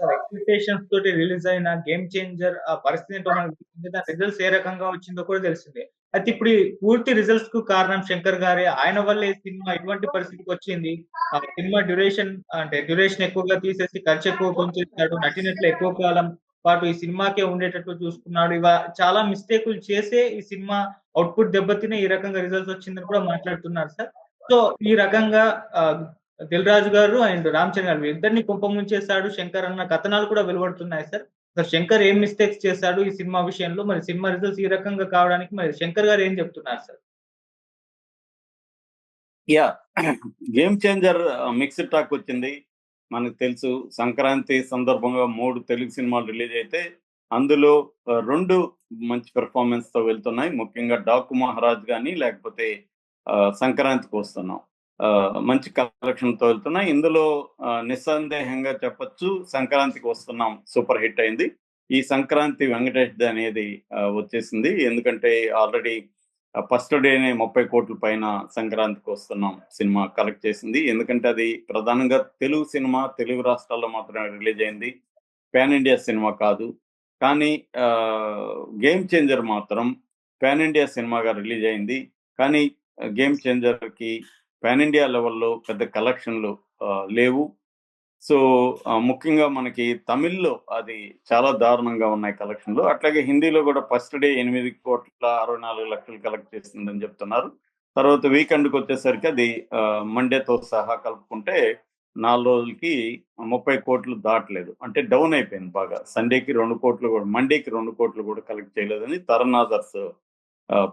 Sir expectations తోటి release అయిన 'game changer' ఆ పరిస్థితి ఏంటో మనకు తెలిసిందే. దాని రిజల్ట్స్ ఏ రకంగా వచ్చిందో కూడా తెలిసిందే. అయితే ఇప్పుడు ఈ పూర్తి రిజల్ట్స్‌కు కారణం శంకర్ గారే. ఆయన వల్లే ఈ సినిమా ఇటువంటి పరిస్థితికొచ్చింది. సినిమా డ్యూరేషన్ ఎక్కువగా తీసేసి ఖర్చు ఎక్కువ పెంచేసాడు. నటీనటులు ఎక్కువ కాలం పాటు ఈ సినిమాకే ఉండేటట్టు చూసుకున్నాడు. చాలా మిస్టేకులు చేసే ఈ సినిమా ఔట్‌పుట్ దెబ్బతిని ఈ రకంగా రిజల్ట్స్ వచ్చిందని కూడా మాట్లాడుతున్నారు సార్. సో ఈ రకంగా ఆహ్, 'దిల్ రాజు' గారు అండ్ 'రామ్ చరణ్' గారు ఇద్దరిని కుంపముంచేసాడు శంకర్ అన్న కథనాలు కూడా వెలువడుతున్నాయి సార్. అసలు శంకర్ ఏం మిస్టేక్స్ చేశాడు ఈ సినిమా విషయంలో? మరి సినిమా రిజల్ట్స్ ఈ రకంగా కావడానికి మరి శంకర్ గారు ఏం చెప్తున్నారు sir? Yeah! Game changer mixed talk వచ్చింది. మనకు తెలుసు సంక్రాంతి సందర్భంగా 3 తెలుగు సినిమాలు రిలీజ్ అయితే, అందులో 2 మంచి పెర్ఫార్మన్స్‌తో వెళ్తున్నాయి. ముఖ్యంగా 'డాకు మహారాజ్' గాని, లేకపోతే 'సంక్రాంతికొస్తున్నాం' మంచి కలెక్షన్‌తో వెళ్తున్నాయి. ఇందులో నిస్సందేహంగా చెప్పొచ్చు 'సంక్రాంతికి వస్తున్నాం' సూపర్ హిట్ అయింది. ఈ 'సంక్రాంతి వెంకటేష్‌ది' అనేది వచ్చేసింది. ఎందుకంటే ఆల్రెడీ ఫస్ట్ డేనే 30,00,00,000 పైన 'సంక్రాంతికొస్తున్నాం' సినిమా కలెక్ట్ చేసింది. ఎందుకంటే అది ప్రధానంగా తెలుగు సినిమా, తెలుగు రాష్ట్రాల్లో మాత్రమే రిలీజ్ అయింది. పాన్ ఇండియా సినిమా కాదు. కానీ 'గేమ్ చేంజర్' మాత్రం పాన్ ఇండియా సినిమాగా రిలీజ్ అయింది. కానీ 'గేమ్ చేంజర్‌కి' పాన్ ఇండియా లెవెల్‌లో పెద్ద కలెక్షన్‌లు లేవు. సో, ముఖ్యంగా మనకి తమిళ్‌లో అది చాలా దారుణంగా ఉన్నాయి కలెక్షన్‌లు. అట్లాగే హిందీలో గూడా ఫస్ట్ డే 8,64,00,000 కలెక్ట్ చేసిందని జెప్తున్నారు. తర్వాత వీకెండ్‌కొచ్చేసరికి అది మండేతో సహా కలుపుకుంటే 4 రోజులకి 30,00,00,000 దాటలేదు. అంటే డౌన్ అయిపోయింది బాగా. సండేకి 2,00,00,000 గూడా మండేకి 2,00,00,000 గూడా కలెక్ట్ చేయలేదని తరుణ్ ఆదర్స్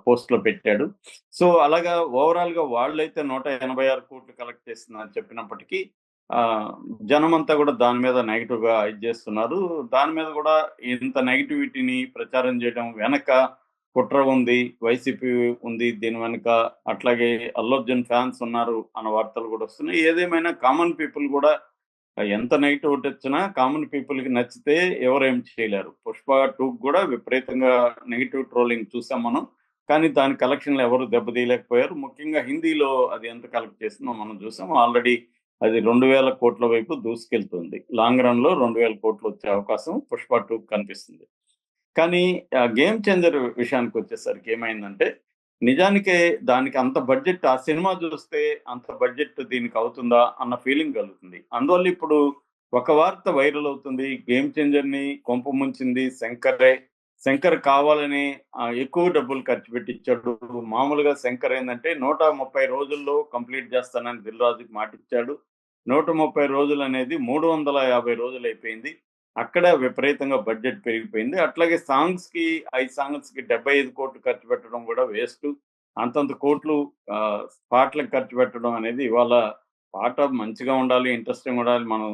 పోస్ట్‌లో పెట్టాడు. సో, అలాగా ఓవరాల్‌గా వాళ్ళైతే 186,00,00,000 కలెక్ట్ చేసిందని చెప్పినప్పటికీ ఆహ్, జనమంతా గూడా దాని మీద నెగెటివ్‌గా ఇది జేస్తున్నారు. దాని మీద గూడా ఇంత నెగటివిటీని ప్రచారం జేయడం వెనక కుట్ర ఉంది. వైసీపీ ఉంది దీని వెనక. అట్లాగే అల్లు అర్జున్ ఫ్యాన్స్ ఉన్నారు అన్న వార్తలు గూడా వస్తున్నాయి. ఏదేమైనా కామన్ పీపుల్ గూడా ఎంత నెగటివిటీ వచ్చినా కామన్ పీపుల్‌కి నచ్చితే ఎవరేం చేయలేరు. 'పుష్ప 2' గూడా విపరీతంగా నెగెటివ్ ట్రోలింగ్ చూసాం మనం. కానీ దాని కలెక్షన్‌లు ఎవరు దెబ్బతీయలేకపోయారు. ముఖ్యంగా హిందీలో అది ఎంత కలెక్ట్ చేసిందో మనం చూసాం. ఆల్రెడీ అది 2,000,00,00,000 వైపు దూసుకెళ్తుంది. లాంగ్ రన్‌లో 2,000,00,00,000 వచ్చే అవకాశం 'పుష్ప 2' కనిపిస్తుంది. కానీ 'గేమ్ చేంజర్' విషయానికొచ్చేసరికి ఏమైందంటే, నిజానికే దానికి అంత బడ్జెట్ ఆ సినిమా చూస్తే అంత బడ్జెట్ దీనికి అవుతుందా అన్న ఫీలింగ్ కలుగుతుంది. అందువల్ల ఇప్పుడు ఒక వార్త వైరల్ అవుతుంది. 'గేమ్ చేంజర్‌ని' కొంప ముంచింది శంకరే. శంకర్ కావాలని ఎక్కువ డబ్బులు ఖర్చు పెట్టిచ్చాడు. మామూలుగా శంకర్ ఏందంటే 130 రోజుల్లో కంప్లీట్ చేస్తానని 'దిల్ రాజు'కి మాటిచ్చాడు. 130 రోజులనేది 350 రోజులైపోయింది. అక్కడ విపరీతంగా బడ్జెట్ పెరిగిపోయింది. అట్లాగే సాంగ్స్‌కి 5 సాంగ్స్‌కి 75,00,00,000 ఖర్చు పెట్టడం గూడా వేస్టు. అంతంత కోట్లు పాటలకు ఖర్చు పెట్టడం అనేది ఇవాళ పాట మంచిగా ఉండాలి, ఇంట్రెస్టింగ్‌గా ఉండాలి. మనం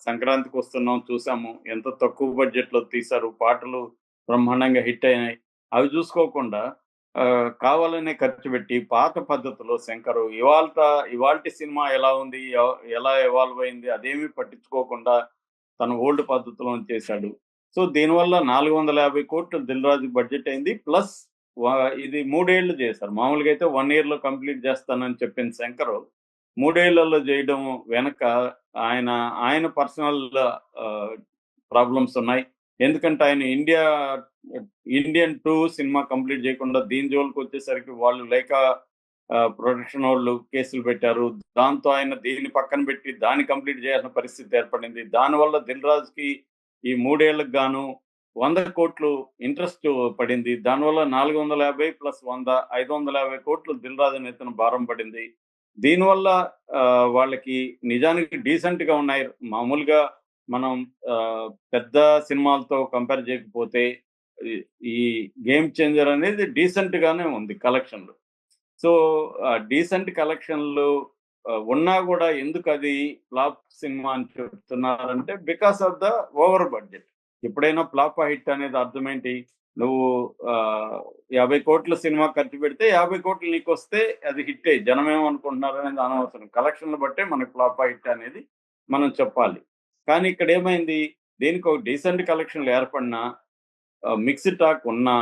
సంక్రాంతికొస్తున్నాం చూసాము. ఎంత తక్కువ బడ్జెట్‌లో తీశారు. పాటలు బ్రహ్మాండంగా హిట్ అయినాయి. అవి చూసుకోకుండా కావాలనే ఖర్చు పెట్టి పాత పద్ధతిలో శంకరు ఇవాల్టి సినిమా ఎలా ఉంది? ఎలా ఎవాల్వ్ అయింది? అదేమీ పట్టించుకోకుండా తన ఓల్డ్ పద్ధతిలోనే చేశాడు. సో, దీనివల్ల 450,00,00,000 దిల్ రాజుకి బడ్జెట్ అయింది. ప్లస్ వ ఇది 3 ఏళ్ళు చేశారు. మామూలుగా అయితే 1 ఇయర్‌లో కంప్లీట్ చేస్తానని చెప్పిన శంకరు 3 ఏళ్లలో చేయడం వెనక ఆయన, ఆయన పర్సనల్ ఆహ్, ప్రాబ్లమ్స్ ఉన్నాయి. ఎందుకంటే ఆయన 'ఇండియన్ 2' సినిమా కంప్లీట్ చేయకుండా దీని జోలికొచ్చేసరికి వాళ్ళు ప్రొడక్షనోళ్ళు కేసులు పెట్టారు. దాంతో ఆయన దీన్ని పక్కన పెట్టి దాన్ని కంప్లీట్ చేయాల్సిన పరిస్థితి ఏర్పడింది. దానివల్ల 'దిల్ రాజు'కి ఈ 3 ఏళ్ళకి గాను 100,00,00,000 ఇంట్రెస్ట్ పడింది. దానివల్ల 450 ప్లస్ 100 550,00,00,000 'దిల్ రాజు' నెత్తిన భారం పడింది. దీనివల్ల వాళ్ళకి నిజానికి డీసెంట్‌గా ఉన్నాయి. మామూలుగా మనం పెద్ద సినిమాలతో కంపేర్ చేయకపోతే ఈ ఈ 'గేమ్ చేంజర్' అనేది డీసెంట్‌గానే ఉంది కలెక్షన్‌లు. సో, డీసెంట్ కలెక్షన్‌లు ఉన్నా గూడా ఎందుకది ఫ్లాప్ సినిమా అని చెప్తున్నారంటే, because of the over budget. ఎప్పుడైనా ఫ్లాప్ హిట్ అనేది అర్థమేంటి? నువ్వు 50,00,00,000 సినిమా ఖర్చు పెడితే 50,00,00,000 నీకొస్తే అది హిట్టే. జనమేమనుకుంటున్నారనేది అనవసరం. కలెక్షన్‌లు బట్టే మనకి ఫ్లాపా, హిట్టా అనేది మనం చెప్పాలి. కానీ ఇక్కడేమైంది? దీనికి ఒక డీసెంట్ కలెక్షన్‌లు ఏర్పడినా, మిక్స్డ్ టాక్ ఉన్నా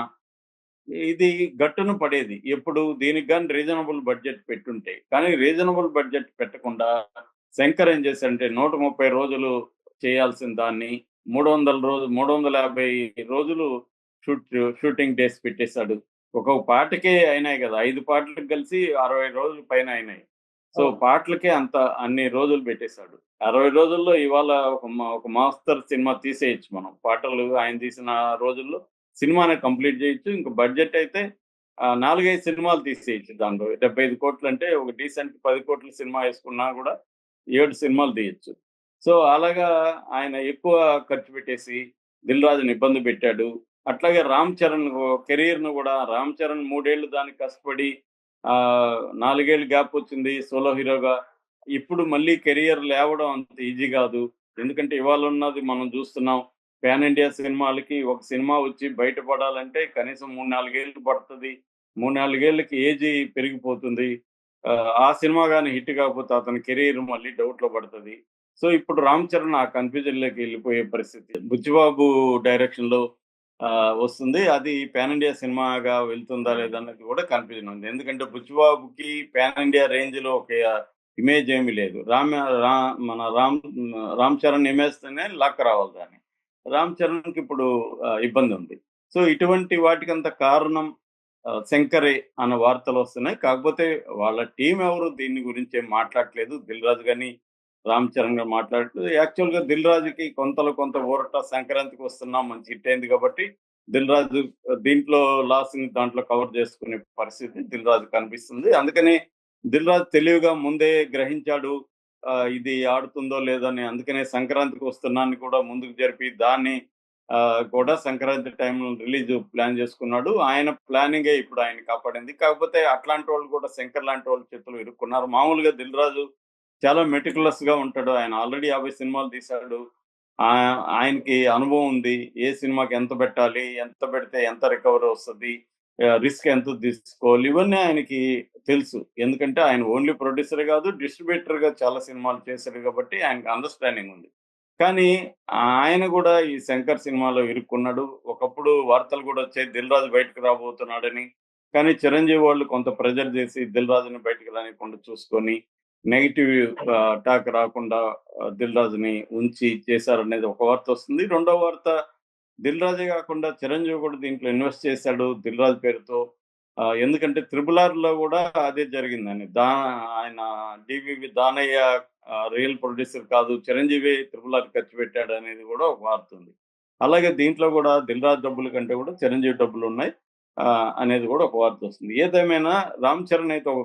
ఇది గట్టున పడేది. ఎప్పుడు దీనికి గాని రీజనబుల్ బడ్జెట్ పెట్టుంటే. కానీ రీజనబుల్ బడ్జెట్ పెట్టకుండా శంకర్ ఏం చేశాడంటే 130 రోజులు చేయాల్సిన దాన్ని 350 రోజులు షూటింగ్ డేస్ పెట్టేశాడు. ఒక్కొక్క పాటకే అయినాయి కదా! 5 పాటలకు కలిసి 60 రోజుల పైన అయినాయి. సో, అవును. పాటలకే అన్ని రోజులు పెట్టేశాడు. 60 రోజుల్లో ఇవాళ ఒక మాస్తర్ సినిమా తీసేయొచ్చు మనం. పాటలు ఆయన తీసిన రోజుల్లో సినిమానే కంప్లీట్ చేయొచ్చు. ఇంక బడ్జెట్ అయితే 4, 5 సినిమాలు తీసేయొచ్చు దాంట్లో. 75 కోట్లంటే ఒక డీసెంట్ 10 కోట్ల సినిమా యేసుకున్నా గూడా 7 సినిమాలు తీయొచ్చు. సో, అలాగా ఆయన ఎక్కువ ఖర్చు పెట్టేసి 'దిల్ రాజు'ని ఇబ్బంది పెట్టాడు. అట్లాగే 'రామ్ చరణ్' కెరియర్‌ను గూడా 'రామ్ చరణ్' 3 ఏళ్ళు దానికి కష్టపడి 4 ఏళ్ళు గ్యాప్ వచ్చింది సోలో హీరోగా. ఇప్పుడు మళ్ళీ కెరియర్ లేవడం అంత ఈజీ గాదు. ఎందుకంటే ఇవాళ ఉన్నది మనం జూస్తున్నాం. పాన్ ఇండియా సినిమాలకి ఒక సినిమా వచ్చి బయటపడాలంటే కనీసం 3, 4 ఏళ్ళు పడతది. 3, 4 ఏళ్ళకి ఏజీ పెరిగిపోతుంది. ఆ సినిమా గాని హిట్ కాకపోతే అతని కెరీర్ మళ్ళీ డౌట్‌లో పడతది. సో, ఇప్పుడు 'రామ్ చరణ్' ఆ కన్‌ఫ్యూజన్‌లోకి ఎళ్ళిపోయే పరిస్థితి. 'బుచ్చిబాబు' డైరెక్షన్‌లో వస్తుంది. అది పాన్ ఇండియా సినిమాగా వెళ్తుందా లేదా అన్నది కూడా కన్‌ఫ్యూజన్ ఉంది. ఎందుకంటే 'బుచ్చిబాబుకి' పాన్ ఇండియా రేంజ్‌లో ఒక ఇమేజ్ ఏమీ లేదు. రా మన 'రామ్ చరణ్' ఇమేజ్‌తోనే లాక్కరావాలి దాన్ని. 'రామ్ చరణ్‌కి' ఇప్పుడు ఇబ్బందుంది. సో, ఇటువంటి వాటికంత కారణం 'శంకరే' అన్న వార్తలొస్తున్నాయి. కాకపోతే వాళ్ళ టీమ్ ఎవరు దీని గురించి ఏం మాట్లాడట్లేదు. 'దిల్ రాజు' గాని, 'రామ్ చరణ్' గారు మాట్లాడట్లేదు. యాక్చువల్‌గా 'దిల్ రాజు'కి కొంతలో కొంత ఊరట సంక్రాంతికి వస్తున్నాం మంచి హిట్ అయింది కాబట్టి 'దిల్ రాజు' దీంట్లో లాస్‌ని దాంట్లో కవర్ చేసుకునే పరిస్థితి 'దిల్ రాజు' కనిపిస్తుంది. అందుకని 'దిల్ రాజు' తెలివిగా ముందే గ్రహించాడు. ఇది ఆడుతుందో లేదో అని. అందుకనే సంక్రాంతికి వస్తున్నాన్ని కూడా ముందుకు జరిపి దాన్ని కూడా సంక్రాంతి టైంలో రిలీజ్ ప్లాన్ చేసుకున్నాడు. ఆయన ప్లానింగే ఇప్పుడు ఆయన్ని కాపాడింది. కాకపోతే అట్లాంటోళ్ళు కూడా 'శంకర్' లాంటోళ్ళ చేతిలో ఇరుక్కున్నారు. మామూలుగా 'దిల్ రాజు' చాలా మెటిక్యులస్‌గా ఉంటాడు. ఆయన ఆల్రెడీ 50 సినిమాలు తీశాడు. ఆయనకి అనుభవం ఉంది. ఏ సినిమాకి ఎంత పెట్టాలి? ఎంత పెడితే ఎంత రికవరీ వస్తది? రిస్క్ ఎంత తీసుకోవాలి? ఇవన్నీ ఆయనకి తెలుసు. ఎందుకంటే ఆయన ఓన్లీ ప్రొడ్యూసరే కాదు, డిస్ట్రిబ్యూటర్‌గా చాలా సినిమాలు చేశాడు కాబట్టి ఆయనకి అండర్‌స్టాండింగ్ ఉంది. కానీ ఆయన గూడా ఈ 'శంకర్' సినిమాలో ఇరుక్కున్నాడు. ఒకప్పుడు వార్తలు గూడా వచ్చాయి 'దిల్ రాజు' బయటకి రాబోతున్నాడని. కానీ చిరంజీవి వాళ్ళు కొంత ప్రెషర్ చేసి 'దిల్ రాజు'ని బయటికి రానీయకుండా చూసుకొని నెగెటివ్ టాక్ రాకుండా 'దిల్ రాజు'ని ఉంచి చేశారనేది ఒక వార్త వస్తుంది. రెండో వార్త 'దిల్ రాజే' కాకుండా చిరంజీవి కూడా దీంట్లో ఇన్వెస్ట్ చేశాడు 'దిల్ రాజు' పేరుతో. ఎందుకంటే 'త్రిబుల్ ఆర్‌లో' గూడా అదే జరిగిందని. ఆయన డీవీవి దానయ్య రియల్ ప్రొడ్యూసర్ కాదు. చిరంజీవే 'త్రిబుల్ ఆర్' ఖర్చు పెట్టాడనేది గూడా ఒక వార్తుంది. అలాగే దీంట్లో గూడా 'దిల్ రాజు' డబ్బుల కంటే గూడా చిరంజీవి డబ్బులున్నాయి అనేది గూడా ఒక వార్తొస్తుంది. ఏదేమైనా 'రామ్ చరణ్' అయితే ఒక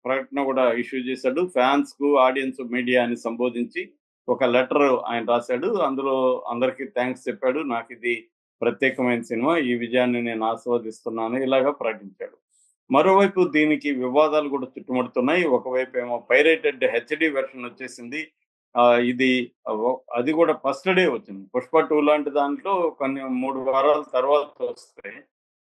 ప్రకటన గూడా ఇష్యూ చేశాడు. ఫ్యాన్స్‌కు, ఆడియన్స్, మీడియాని సంబోధించి ఒక లెటర్ ఆయన రాసాడు. అందులో అందరికి థాంక్స్ చెప్పాడు. నాకిది ప్రత్యేకమైన సినిమా. ఈ విజయాన్ని నేను ఆస్వాదిస్తున్నాను ఇలాగ ప్రకటించాడు. మరోవైపు దీనికి వివాదాలు కూడా చుట్టుముడుతున్నాయి. ఒకవైపేమో పైరేటెడ్ హెచ్‌డీ వెర్షన్ వచ్చేసింది. ఇది అది కూడా ఫస్ట్ డే వచ్చింది. 'పుష్ప 2' లాంటి దాంట్లో కొన్ని 3 వారాల తర్వాత వస్తే,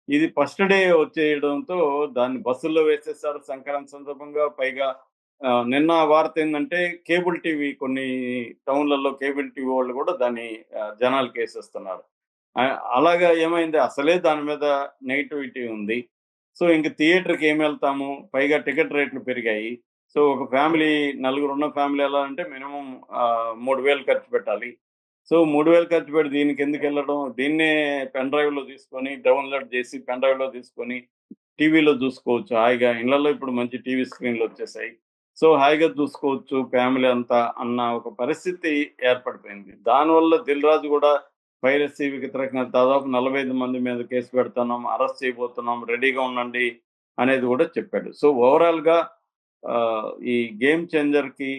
ఇది ఫస్ట్ డే వచ్చేయడంతో దాన్ని బస్సుల్లో వేసేసారు సంక్రాంతి సందర్భంగా. పైగా నిన్న వార్త ఏందంటే కేబుల్ టీవీ కొన్ని టౌన్‌లలో కేబుల్ టీవీ వాళ్ళు కూడా దాన్ని జనాలకేసేస్తున్నారు. అలాగా ఏమైంది అసలే దాని మీద నెగటివిటీ ఉంది. సో, ఇంక థియేటర్‌కి ఏమెళ్తాము? పైగా టికెట్ రేట్లు పెరిగాయి. సో, ఒక ఫ్యామిలీ నలుగురున్న ఫ్యామిలీ ఎళ్ళాలంటే మినిమమ్ 3000 ఖర్చు పెట్టాలి. సో, 3000 ఖర్చు పెట్టి దీనికెందుకెళ్ళడం? దీన్నే పెన్ డ్రైవ్‌లో తీసుకొని, డౌన్‌లోడ్ చేసి పెన్ డ్రైవ్‌లో తీసుకొని టీవీలో చూసుకోవచ్చు హాయిగా. ఇళ్ళల్లో ఇప్పుడు మంచి టీవీ స్క్రీన్‌లొచ్చేసాయి. సో, హాయిగా చూసుకోవచ్చు ఫ్యామిలీ అంతా అన్న ఒక పరిస్థితి ఏర్పడిపోయింది. దానివల్ల 'దిల్ రాజు' గూడా పైరసీ వ్యతిరేకంగా దాదాపు 45 మంది మీద కేసు పెడుతున్నాం, అరెస్ట్ చేయబోతున్నాం, రెడీగా ఉండండి అనేది గూడా చెప్పాడు. సో, ఓవరాల్‌గా ఈ గేమ్ చేంజర్‌కి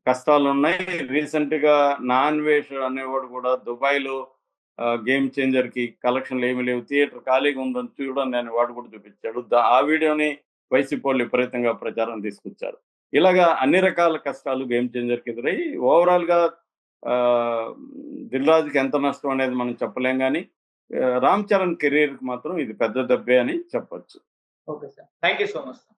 కష్టాలున్నాయి. రీసెంట్‌గా 'నాన్వేష్' అనేవాడు గూడా దుబాయ్‌లో గేమ్ చేంజర్‌కి కలెక్షన్‌లేమి లేవు. థియేటర్ ఖాళీగా ఉందని చూడండి అని వాడు కూడా చూపించాడు. ఆ వీడియోని వైసీపీ విపరీతంగా ప్రచారం తీసుకొచ్చారు. ఇలాగా అన్ని రకాల కష్టాలు గేమ్ చేంజర్‌కి ఎదురయ్యి ఓవరాల్‌గా ఆహ్, 'దిల్ రాజు'కి ఎంత నష్టం అనేది మనం చెప్పలేం గానీ, 'రామ్ చరణ్' కెరియర్‌కి మాత్రం ఇది పెద్ద దెబ్బే అని చెప్పొచ్చు. Okay sir. Thank you so much.